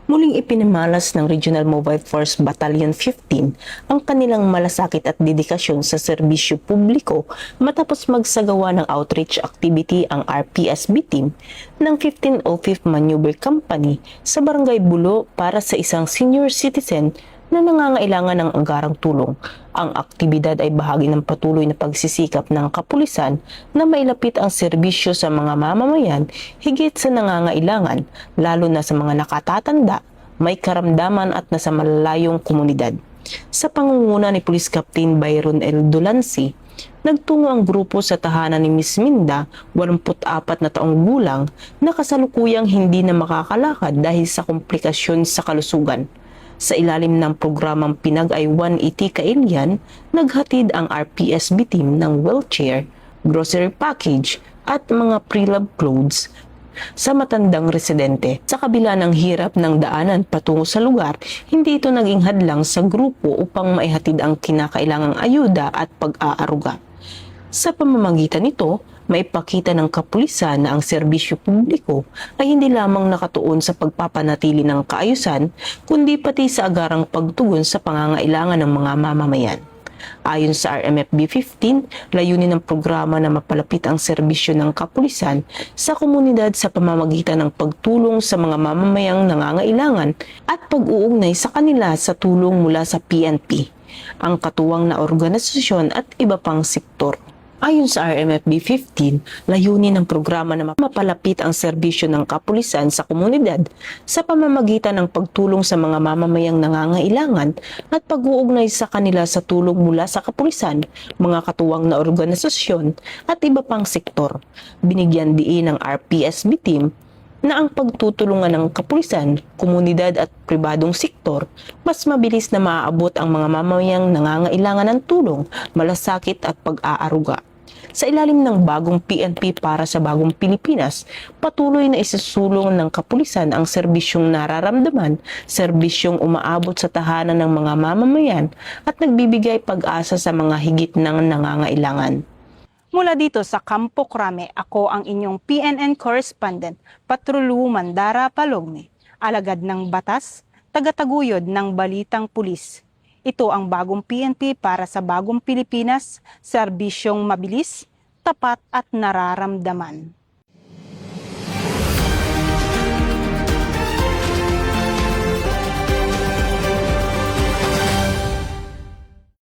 Muling ipinamalas ng Regional Mobile Force Battalion 15 ang kanilang malasakit at dedikasyon sa serbisyo publiko matapos magsagawa ng outreach activity ang RPSB team ng 1505th Maneuver Company sa Barangay Bulo para sa isang senior citizen na nangangailangan ng agarang tulong. Ang aktibidad ay bahagi ng patuloy na pagsisikap ng kapulisan na mailapit ang serbisyo sa mga mamamayan higit sa nangangailangan, lalo na sa mga nakatatanda, may karamdaman at nasa malalayong komunidad. Sa pangunguna ni Police Captain Byron L. Dulansi, nagtungo ang grupo sa tahanan ni Miss Minda, 84 na taong gulang, na kasalukuyang hindi na makakalakad dahil sa komplikasyon sa kalusugan. Sa ilalim ng programang Pinag-ay 180 Kailian, naghatid ang RPSB team ng wheelchair, grocery package at mga pre-love clothes sa matandang residente. Sa kabila ng hirap ng daanan patungo sa lugar, hindi ito naging hadlang sa grupo upang maihatid ang kinakailangang ayuda at pag-aaruga. Sa pamamagitan nito, maipakita ng kapulisan na ang serbisyo publiko ay hindi lamang nakatuon sa pagpapanatili ng kaayusan, kundi pati sa agarang pagtugon sa pangangailangan ng mga mamamayan. Ayon sa RMFB 15, layunin ng programa na mapalapit ang serbisyo ng kapulisan sa komunidad sa pamamagitan ng pagtulong sa mga mamamayang nangangailangan at pag-uugnay sa kanila sa tulong mula sa PNP, ang katuwang na organisasyon at iba pang sektor. Ayon sa RMFB 15, layunin ng programa na mapalapit ang serbisyo ng kapulisan sa komunidad sa pamamagitan ng pagtulong sa mga mamamayang nangangailangan at pag-uugnay sa kanila sa tulong mula sa kapulisan, mga katuwang na organisasyon at iba pang sektor. Binigyan diin ng RPSB team na ang pagtutulungan ng kapulisan, komunidad at pribadong sektor, mas mabilis na maaabot ang mga mamamayang nangangailangan ng tulong, malasakit at pag-aaruga. Sa ilalim ng bagong PNP para sa bagong Pilipinas, patuloy na isusulong ng kapulisan ang serbisyong nararamdaman, serbisyong umaabot sa tahanan ng mga mamamayan at nagbibigay pag-asa sa mga higit ng nangangailangan. Mula dito sa Campo Crame, ako ang inyong PNN correspondent, Patrolu Mandara Palogme, alagad ng batas, tagataguyod ng balitang pulis. Ito ang bagong PNP para sa bagong Pilipinas, serbisyong mabilis, tapat at nararamdaman.